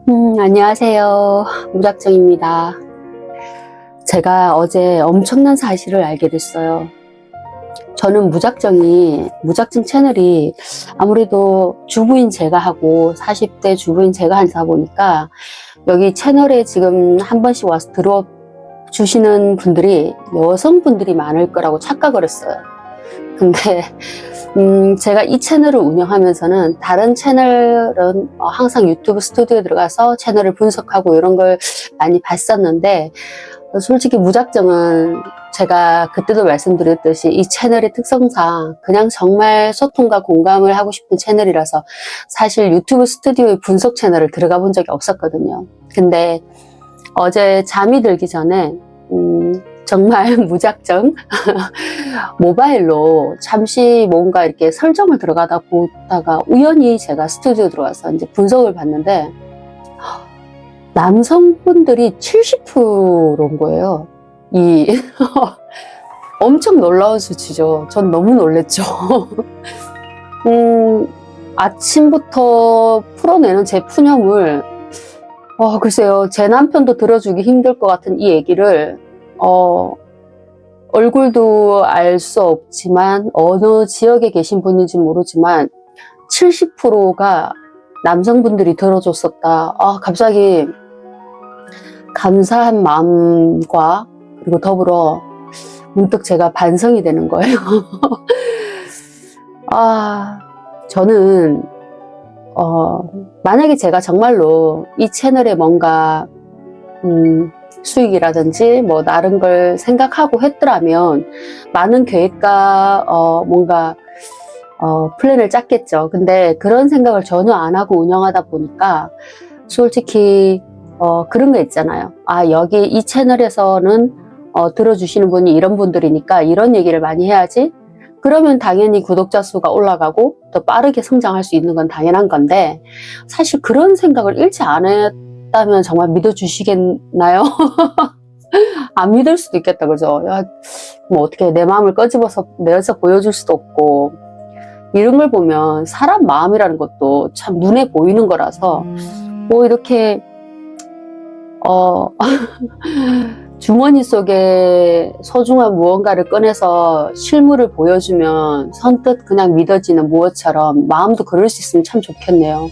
안녕하세요. 무작정입니다. 제가 어제 엄청난 사실을 알게 됐어요. 저는 무작정 채널이 아무래도 주부인 제가 하고 40대 주부인 제가 하다 보니까 여기 채널에 지금 한 번씩 와서 들어주시는 분들이 여성분들이 많을 거라고 착각을 했어요. 근데 제가 이 채널을 운영하면서는 다른 채널은 항상 유튜브 스튜디오에 들어가서 채널을 분석하고 이런 걸 많이 봤었는데, 솔직히 무작정은 제가 그때도 말씀드렸듯이 이 채널의 특성상 그냥 정말 소통과 공감을 하고 싶은 채널이라서 사실 유튜브 스튜디오의 분석 채널을 들어가 본 적이 없었거든요. 근데 어제 잠이 들기 전에 정말 무작정 모바일로 잠시 뭔가 이렇게 설정을 들어가다 보다가 우연히 제가 스튜디오 들어와서 이제 분석을 봤는데 남성분들이 70%인 거예요. 엄청 놀라운 수치죠. 전 너무 놀랬죠. 아침부터 풀어내는 제 푸념을 글쎄요, 제 남편도 들어주기 힘들 것 같은 이 얘기를 얼굴도 알 수 없지만 어느 지역에 계신 분인지 모르지만 70%가 남성분들이 들어줬었다. 갑자기 감사한 마음과 그리고 더불어 문득 제가 반성이 되는 거예요. 저는 만약에 제가 정말로 이 채널에 뭔가 수익이라든지 뭐 다른 걸 생각하고 했더라면 많은 계획과 뭔가 플랜을 짰겠죠. 근데 그런 생각을 전혀 안 하고 운영하다 보니까 솔직히 그런 거 있잖아요. 여기 이 채널에서는 들어주시는 분이 이런 분들이니까 이런 얘기를 많이 해야지. 그러면 당연히 구독자 수가 올라가고 더 빠르게 성장할 수 있는 건 당연한 건데, 사실 그런 생각을 일치 안 했다면 정말 믿어주시겠나요? 안 믿을 수도 있겠다, 그죠? 뭐 어떻게 내 마음을 꺼집어서 내서 보여줄 수도 없고, 이런 걸 보면 사람 마음이라는 것도 참 눈에 보이는 거라서 뭐 이렇게 주머니 속에 소중한 무언가를 꺼내서 실물을 보여주면 선뜻 그냥 믿어지는 무엇처럼 마음도 그럴 수 있으면 참 좋겠네요.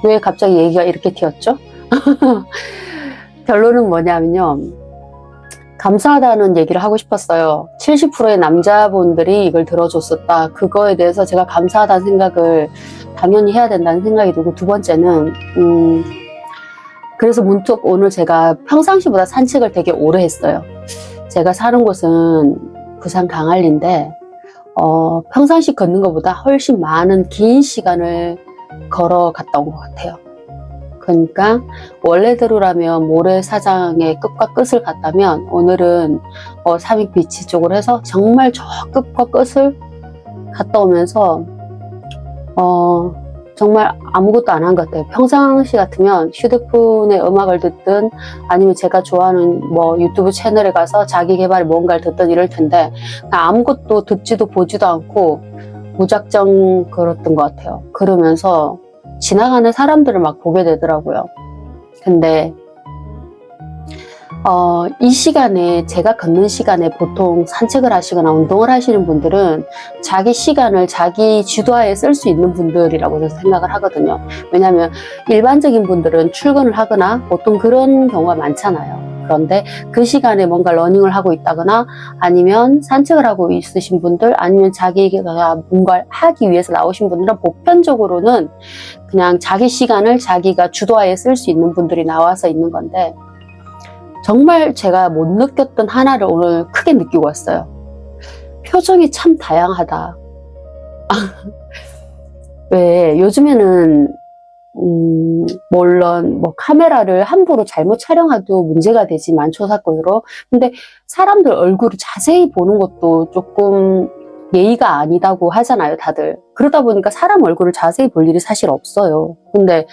왜 갑자기 얘기가 이렇게 튀었죠? 결론은 뭐냐면요, 감사하다는 얘기를 하고 싶었어요. 70%의 남자분들이 이걸 들어줬었다. 그거에 대해서 제가 감사하다는 생각을 당연히 해야 된다는 생각이 들고, 두 번째는 그래서 문득 오늘 제가 평상시보다 산책을 되게 오래 했어요. 제가 사는 곳은 부산 강안리인데 평상시 걷는 것보다 훨씬 많은 긴 시간을 걸어 갔다 온 것 같아요. 그러니까 원래대로라면 모래사장의 끝과 끝을 갔다면 오늘은 삼익비치 쪽으로 해서 정말 저 끝과 끝을 갔다 오면서 정말 아무것도 안 한 것 같아요. 평상시 같으면 휴대폰에 음악을 듣든 아니면 제가 좋아하는 뭐 유튜브 채널에 가서 자기 개발 뭔가를 듣든 이럴 텐데 아무것도 듣지도 보지도 않고 무작정 걸었던 것 같아요. 그러면서 지나가는 사람들을 막 보게 되더라고요. 근데 이 시간에, 제가 걷는 시간에 보통 산책을 하시거나 운동을 하시는 분들은 자기 시간을 자기 주도하에 쓸 수 있는 분들이라고 저는 생각을 하거든요. 왜냐하면 일반적인 분들은 출근을 하거나 보통 그런 경우가 많잖아요. 그런데 그 시간에 뭔가 러닝을 하고 있다거나 아니면 산책을 하고 있으신 분들, 아니면 자기가 뭔가를 하기 위해서 나오신 분들은 보편적으로는 그냥 자기 시간을 자기가 주도하에 쓸 수 있는 분들이 나와서 있는 건데, 정말 제가 못 느꼈던 하나를 오늘 크게 느끼고 왔어요. 표정이 참 다양하다. 왜 요즘에는 물론 뭐 카메라를 함부로 잘못 촬영해도 문제가 되지만 초사건으로, 근데 사람들 얼굴을 자세히 보는 것도 조금 예의가 아니다고 하잖아요, 다들. 그러다 보니까 사람 얼굴을 자세히 볼 일이 사실 없어요. 근데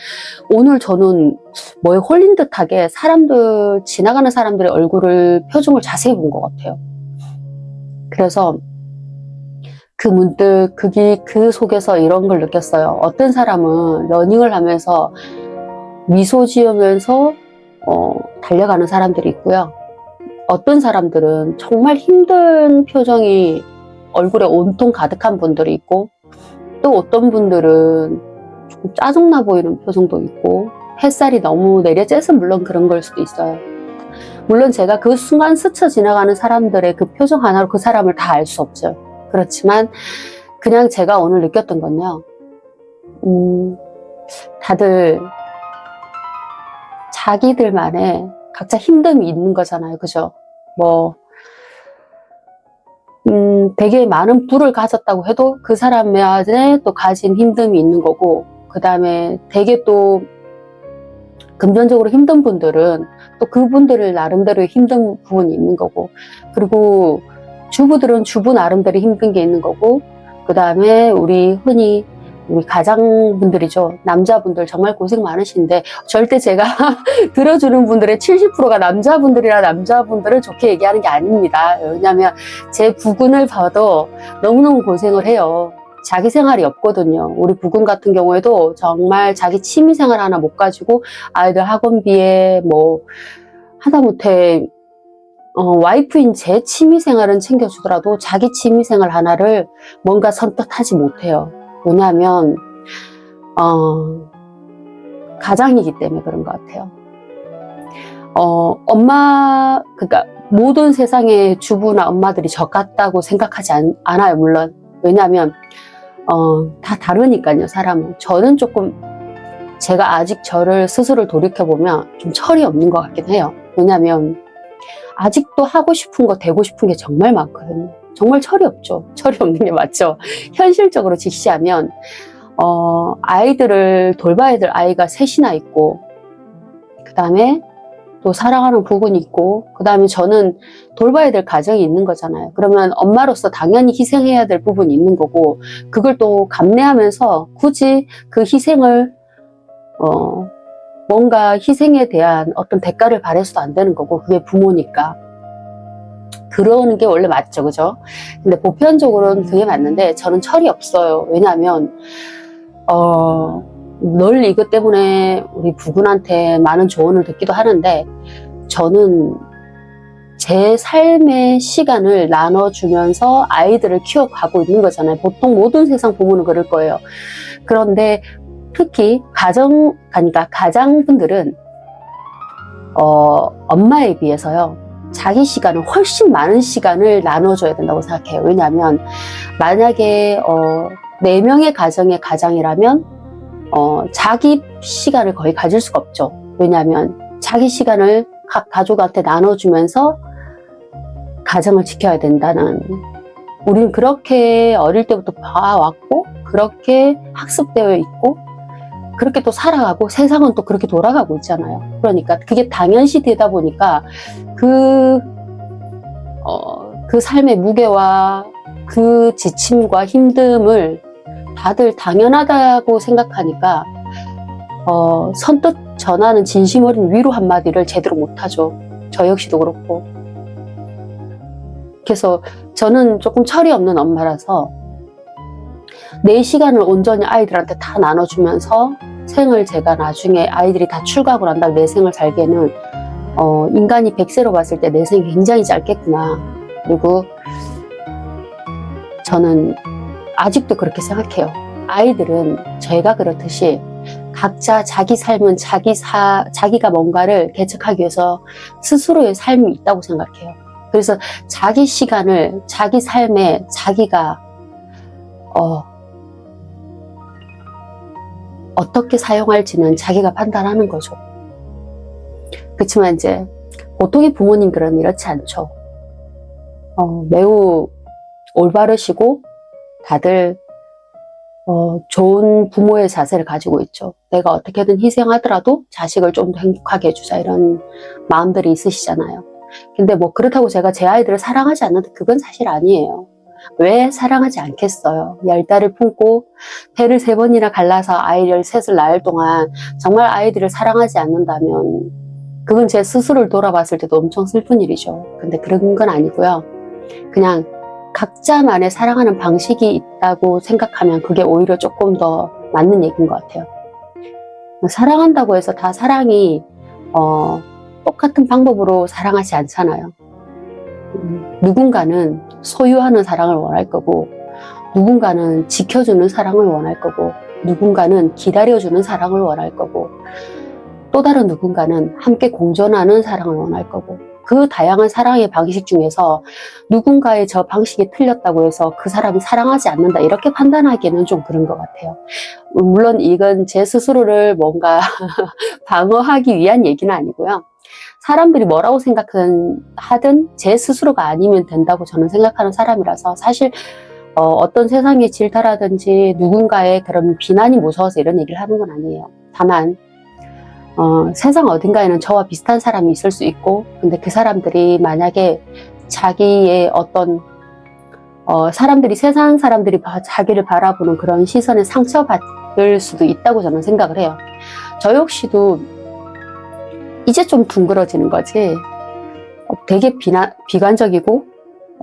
오늘 저는 뭐에 홀린 듯하게 지나가는 사람들의 얼굴을, 표정을 자세히 본 것 같아요. 그래서 문득 그 속에서 이런 걸 느꼈어요. 어떤 사람은 러닝을 하면서 미소 지으면서 달려가는 사람들이 있고요. 어떤 사람들은 정말 힘든 표정이 얼굴에 온통 가득한 분들이 있고, 또 어떤 분들은 조금 짜증나 보이는 표정도 있고, 햇살이 너무 내려쬐서 물론 그런 걸 수도 있어요. 물론 제가 그 순간 스쳐 지나가는 사람들의 그 표정 하나로 그 사람을 다 알 수 없죠. 그렇지만 그냥 제가 오늘 느꼈던 건요, 다들 자기들만의 각자 힘듦이 있는 거잖아요. 그죠? 되게 많은 부를 가졌다고 해도 그 사람의 또 가진 힘듦이 있는 거고, 그 다음에 되게 또 금전적으로 힘든 분들은 또 그분들을 나름대로의 힘든 부분이 있는 거고, 그리고 주부들은 주부 나름대로 힘든 게 있는 거고, 그 다음에 우리 흔히 우리 가장분들이죠. 남자분들 정말 고생 많으신데, 절대 제가 들어주는 분들의 70%가 남자분들이라 남자분들을 좋게 얘기하는 게 아닙니다. 왜냐하면 제 부군을 봐도 너무너무 고생을 해요. 자기 생활이 없거든요. 우리 부군 같은 경우에도 정말 자기 취미 생활 하나 못 가지고 아이들 학원비에 하다못해 와이프인 제 취미 생활은 챙겨주더라도 자기 취미 생활 하나를 뭔가 선뜻하지 못해요. 왜냐하면 가장이기 때문에 그런 것 같아요. 그러니까 모든 세상의 주부나 엄마들이 저 같다고 생각하지 않아요. 물론. 왜냐하면 다 다르니까요, 사람은. 저는 조금, 제가 아직 저를 스스로 돌이켜보면 좀 철이 없는 것 같긴 해요. 왜냐하면 아직도 하고 싶은 거, 되고 싶은 게 정말 많거든요. 정말 철이 없죠. 철이 없는 게 맞죠. 현실적으로 직시하면 아이들을 돌봐야 될 아이가 셋이나 있고, 그 다음에 또 사랑하는 부군이 있고, 그 다음에 저는 돌봐야 될 가정이 있는 거잖아요. 그러면 엄마로서 당연히 희생해야 될 부분이 있는 거고, 그걸 또 감내하면서 굳이 그 희생을 뭔가 희생에 대한 어떤 대가를 바래서도 안 되는 거고, 그게 부모니까. 그러는 게 원래 맞죠, 그죠? 근데 보편적으로는 그게 맞는데 저는 철이 없어요. 왜냐하면 늘 이것 때문에 우리 부군한테 많은 조언을 듣기도 하는데, 저는 제 삶의 시간을 나눠주면서 아이들을 키워가고 있는 거잖아요. 보통 모든 세상 부모는 그럴 거예요. 그런데 특히 가장분들은 엄마에 비해서요, 자기 시간은 훨씬 많은 시간을 나눠줘야 된다고 생각해요. 왜냐하면 만약에 4명의 가정의 가장이라면 자기 시간을 거의 가질 수가 없죠. 왜냐하면 자기 시간을 각 가족한테 나눠주면서 가정을 지켜야 된다는, 우리는 그렇게 어릴 때부터 봐왔고, 그렇게 학습되어 있고, 그렇게 또 살아가고, 세상은 또 그렇게 돌아가고 있잖아요. 그러니까 그게 당연시 되다 보니까 그 삶의 무게와 그 지침과 힘듦을 다들 당연하다고 생각하니까 선뜻 전하는 진심 어린 위로 한마디를 제대로 못하죠. 저 역시도 그렇고. 그래서 저는 조금 철이 없는 엄마라서 내 시간을 온전히 아이들한테 다 나눠주면서 생을, 제가 나중에 아이들이 다 출가하고 난 다음에 내 생을 살기에는 인간이 100세로 봤을 때 내 생이 굉장히 짧겠구나. 그리고 저는 아직도 그렇게 생각해요. 아이들은 제가 그렇듯이 각자 자기 삶은 자기가 뭔가를 개척하기 위해서 스스로의 삶이 있다고 생각해요. 그래서 자기 시간을 자기 삶에 자기가 어떻게 사용할지는 자기가 판단하는 거죠. 그렇지만 이제 보통의 부모님들은 이렇지 않죠. 매우 올바르시고 다들 좋은 부모의 자세를 가지고 있죠. 내가 어떻게든 희생하더라도 자식을 좀 더 행복하게 해주자, 이런 마음들이 있으시잖아요. 근데 그렇다고 제가 제 아이들을 사랑하지 않는다, 그건 사실 아니에요. 왜 사랑하지 않겠어요? 10달을 품고 배를 3번이나 갈라서 아이를 셋을 낳을 동안 정말 아이들을 사랑하지 않는다면 그건 제 스스로를 돌아봤을 때도 엄청 슬픈 일이죠. 근데 그런 건 아니고요. 그냥 각자만의 사랑하는 방식이 있다고 생각하면 그게 오히려 조금 더 맞는 얘기인 것 같아요. 사랑한다고 해서 다 사랑이 똑같은 방법으로 사랑하지 않잖아요. 누군가는 소유하는 사랑을 원할 거고, 누군가는 지켜주는 사랑을 원할 거고, 누군가는 기다려주는 사랑을 원할 거고, 또 다른 누군가는 함께 공존하는 사랑을 원할 거고, 그 다양한 사랑의 방식 중에서 누군가의 저 방식이 틀렸다고 해서 그 사람이 사랑하지 않는다 이렇게 판단하기에는 좀 그런 것 같아요. 물론 이건 제 스스로를 뭔가 방어하기 위한 얘기는 아니고요. 사람들이 뭐라고 하든 제 스스로가 아니면 된다고 저는 생각하는 사람이라서, 사실 어떤 세상의 질타라든지 누군가의 그런 비난이 무서워서 이런 얘기를 하는 건 아니에요. 다만 세상 어딘가에는 저와 비슷한 사람이 있을 수 있고, 근데 그 사람들이 만약에 자기의 어떤 세상 사람들이 자기를 바라보는 그런 시선에 상처받을 수도 있다고 저는 생각을 해요. 저 역시도 이제 좀 둥그러지는 거지, 되게 비관적이고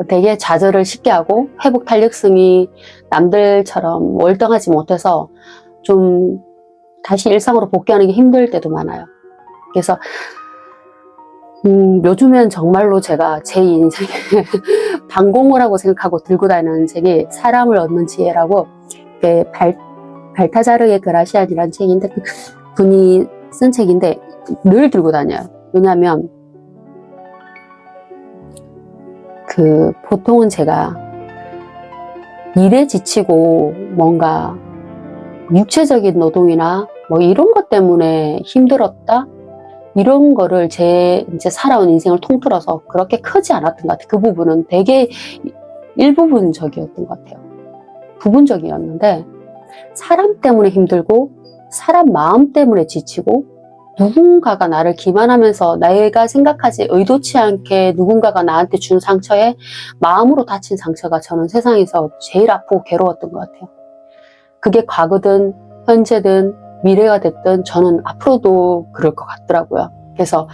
되게 좌절을 쉽게 하고 회복 탄력성이 남들처럼 월등하지 못해서 좀 다시 일상으로 복귀하는 게 힘들 때도 많아요. 그래서 요즘엔 정말로 제가 제 인생에 반공어라고 생각하고 들고 다니는 책이 사람을 얻는 지혜라고, 발타자르의 그라시안이라는 책인데, 그 분이 쓴 책인데 늘 들고 다녀요. 왜냐하면 보통은 제가 일에 지치고 뭔가 육체적인 노동이나 뭐 이런 것 때문에 힘들었다, 이런 거를 이제 살아온 인생을 통틀어서 그렇게 크지 않았던 것 같아요. 그 부분은 되게 일부분적이었던 것 같아요. 부분적이었는데, 사람 때문에 힘들고 사람 마음 때문에 지치고, 누군가가 나를 기만하면서 내가 생각하지 의도치 않게 누군가가 나한테 준 상처에 마음으로 다친 상처가 저는 세상에서 제일 아프고 괴로웠던 것 같아요. 그게 과거든 현재든 미래가 됐든 저는 앞으로도 그럴 것 같더라고요. 그래서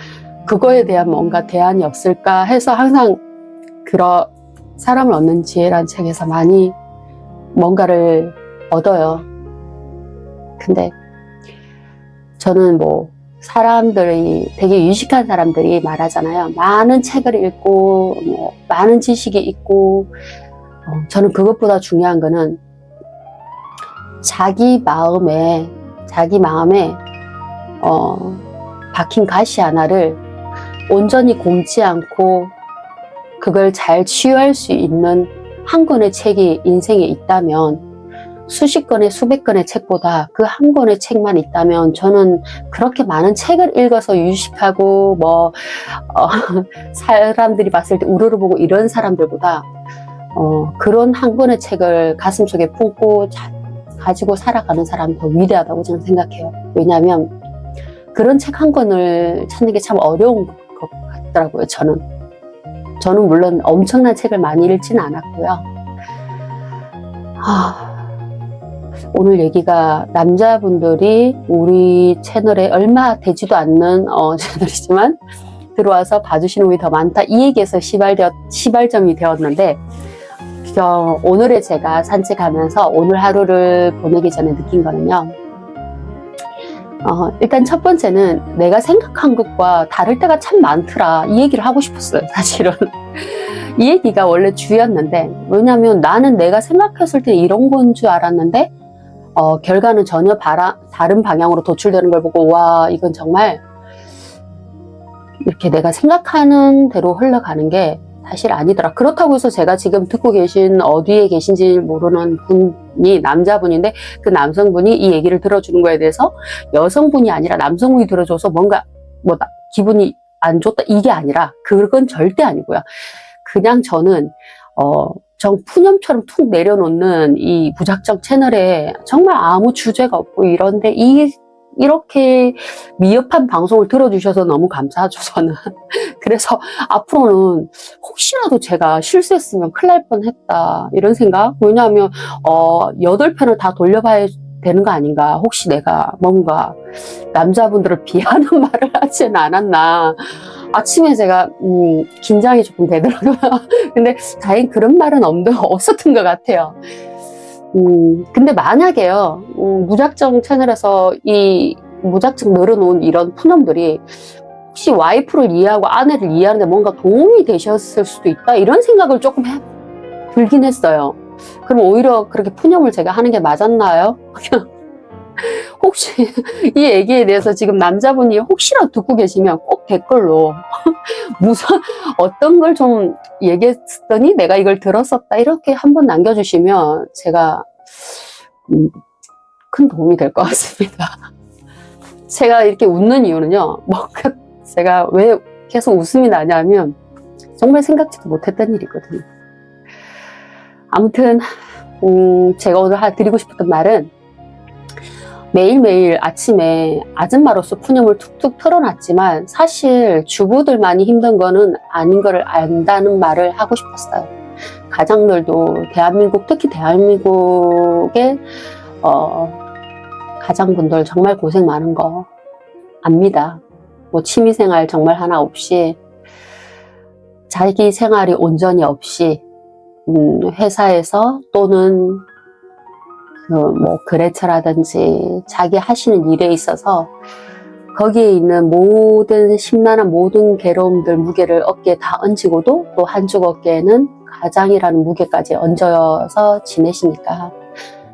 그거에 대한 뭔가 대안이 없을까 해서 항상 사람을 얻는 지혜라는 책에서 많이 뭔가를 얻어요. 근데 저는 사람들이, 되게 유식한 사람들이 말하잖아요. 많은 책을 읽고 많은 지식이 있고, 저는 그것보다 중요한 거는 자기 마음에 박힌 가시 하나를 온전히 곪지 않고 그걸 잘 치유할 수 있는 한 권의 책이 인생에 있다면, 수십 권의 수백 권의 책보다 그 한 권의 책만 있다면, 저는 그렇게 많은 책을 읽어서 유식하고 사람들이 봤을 때 우르르 보고 이런 사람들보다 그런 한 권의 책을 가슴속에 품고 가지고 살아가는 사람이 더 위대하다고 저는 생각해요. 왜냐하면 그런 책 한 권을 찾는 게 참 어려운 것 같더라고요. 저는 물론 엄청난 책을 많이 읽지는 않았고요. 오늘 얘기가 남자분들이 우리 채널에 얼마 되지도 않는 채널이지만 들어와서 봐주시는 분이 더 많다, 이 얘기에서 시발점이 되었는데, 오늘의 제가 산책하면서 오늘 하루를 보내기 전에 느낀 거는요, 일단 첫 번째는 내가 생각한 것과 다를 때가 참 많더라, 이 얘기를 하고 싶었어요. 사실은 이 얘기가 원래 주였는데, 왜냐면 나는 내가 생각했을 때 이런 건 줄 알았는데 결과는 전혀 다른 방향으로 도출되는 걸 보고, 와, 이건 정말 이렇게 내가 생각하는 대로 흘러가는 게 사실 아니더라. 그렇다고 해서 제가 지금 듣고 계신 어디에 계신지 모르는 분이 남자분인데, 그 남성분이 이 얘기를 들어주는 거에 대해서 여성분이 아니라 남성분이 들어줘서 뭔가 기분이 안 좋다, 이게 아니라, 그건 절대 아니고요. 그냥 저는 푸념처럼 툭 내려놓는 이 무작정 채널에 정말 아무 주제가 없고 이런데 이렇게 미흡한 방송을 들어주셔서 너무 감사하죠, 저는. 그래서 앞으로는 혹시라도 제가 실수했으면 큰일 날 뻔했다, 이런 생각. 왜냐하면 8편을 다 돌려봐야 되는 거 아닌가, 혹시 내가 뭔가 남자분들을 비하는 말을 하지는 않았나. 아침에 제가 긴장이 조금 되더라고요. 근데 다행히 그런 말은 없었던 것 같아요. 근데 만약에요, 무작정 채널에서 이 무작정 늘어놓은 이런 푸념들이 혹시 와이프를 이해하고 아내를 이해하는데 뭔가 도움이 되셨을 수도 있다 이런 생각을 조금 들긴 했어요. 그럼 오히려 그렇게 푸념을 제가 하는 게 맞았나요? 혹시 이 얘기에 대해서 지금 남자분이 혹시라도 듣고 계시면 꼭 댓글로 무슨 어떤 걸 좀 얘기했더니 내가 이걸 들었었다 이렇게 한번 남겨주시면 제가 큰 도움이 될 것 같습니다. 제가 이렇게 웃는 이유는요, 제가 왜 계속 웃음이 나냐면 정말 생각지도 못했던 일이거든요. 아무튼 제가 오늘 드리고 싶었던 말은 매일매일 아침에 아줌마로서 푸념을 툭툭 털어놨지만 사실 주부들만이 힘든 거는 아닌 거를 안다는 말을 하고 싶었어요. 가장들도 대한민국, 특히 대한민국의 가장분들 정말 고생 많은 거 압니다. 뭐 취미생활 정말 하나 없이 자기 생활이 온전히 없이 회사에서 또는 뭐 거래처라든지 자기 하시는 일에 있어서 거기에 있는 모든 심란한 모든 괴로움들 무게를 어깨에 다 얹히고도 또 한쪽 어깨에는 가장이라는 무게까지 얹어서 지내시니까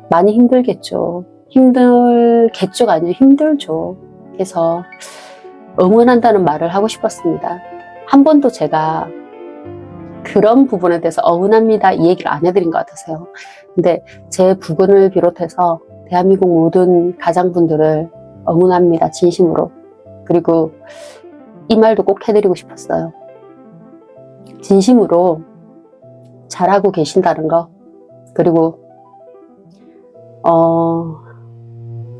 많이 힘들겠죠. 힘들겠죠가 아니라 힘들죠. 그래서 응원한다는 말을 하고 싶었습니다. 한 번도 제가 그런 부분에 대해서 응원합니다 이 얘기를 안 해드린 것 같아서요. 근데 제 부근을 비롯해서 대한민국 모든 가장분들을 응원합니다. 진심으로. 그리고 이 말도 꼭 해드리고 싶었어요. 진심으로 잘하고 계신다는 거. 그리고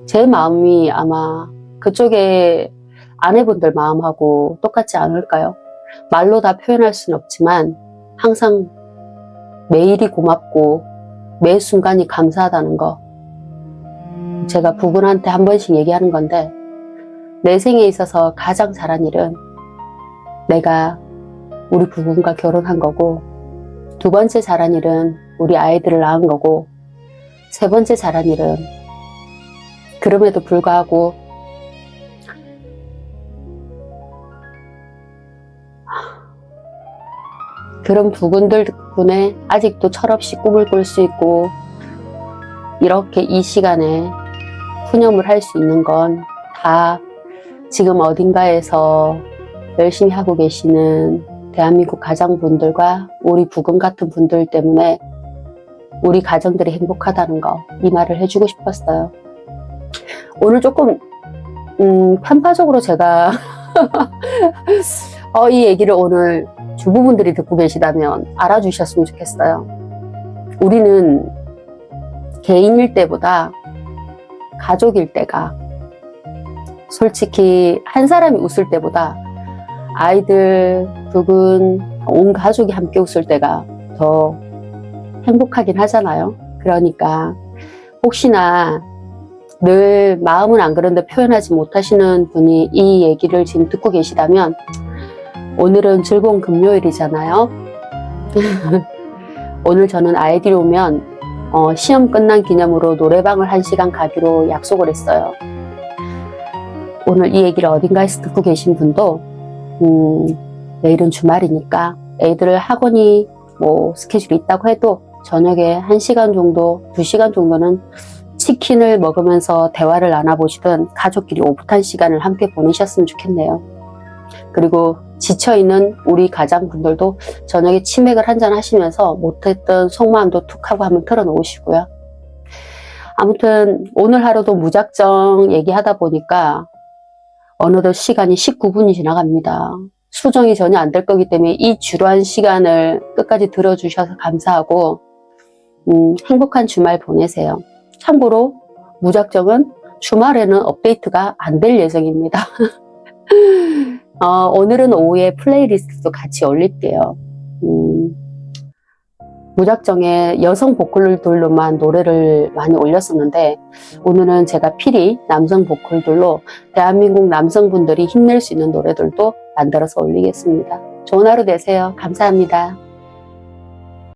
제 마음이 아마 그쪽에 아내분들 마음하고 똑같지 않을까요? 말로 다 표현할 수는 없지만 항상 매일이 고맙고 매 순간이 감사하다는 거 제가 부군한테 한 번씩 얘기하는 건데 내 생에 있어서 가장 잘한 일은 내가 우리 부군과 결혼한 거고 두 번째 잘한 일은 우리 아이들을 낳은 거고 세 번째 잘한 일은 그럼에도 불구하고 그런 부군들 덕분에 아직도 철없이 꿈을 꿀 수 있고 이렇게 이 시간에 푸념을 할 수 있는 건 다 지금 어딘가에서 열심히 하고 계시는 대한민국 가장분들과 우리 부군 같은 분들 때문에 우리 가정들이 행복하다는 거 이 말을 해주고 싶었어요. 오늘 조금 편파적으로 제가 이 얘기를 오늘 주부분들이 듣고 계시다면 알아주셨으면 좋겠어요. 우리는 개인일 때보다 가족일 때가 솔직히 한 사람이 웃을 때보다 아이들, 부군, 온 가족이 함께 웃을 때가 더 행복하긴 하잖아요. 그러니까 혹시나 늘 마음은 안 그런데 표현하지 못하시는 분이 이 얘기를 지금 듣고 계시다면 오늘은 즐거운 금요일이잖아요. 오늘 저는 아이들이 오면 시험 끝난 기념으로 노래방을 1시간 가기로 약속을 했어요. 오늘 이 얘기를 어딘가에서 듣고 계신 분도 내일은 주말이니까 애들을 학원이 뭐 스케줄이 있다고 해도 저녁에 1시간 정도, 2시간 정도는 치킨을 먹으면서 대화를 나눠보시든 가족끼리 오붓한 시간을 함께 보내셨으면 좋겠네요. 그리고 지쳐있는 우리 가장분들도 저녁에 치맥을 한잔 하시면서 못했던 속마음도 툭 하고 한번 털어놓으시고요. 아무튼 오늘 하루도 무작정 얘기하다 보니까 어느덧 시간이 19분이 지나갑니다. 수정이 전혀 안 될 거기 때문에 이 주루한 시간을 끝까지 들어주셔서 감사하고 행복한 주말 보내세요. 참고로 무작정은 주말에는 업데이트가 안 될 예정입니다. 오늘은 오후에 플레이리스트도 같이 올릴게요. 무작정에 여성 보컬들로만 노래를 많이 올렸었는데 오늘은 제가 필히 남성 보컬들로 대한민국 남성분들이 힘낼 수 있는 노래들도 만들어서 올리겠습니다. 좋은 하루 되세요. 감사합니다.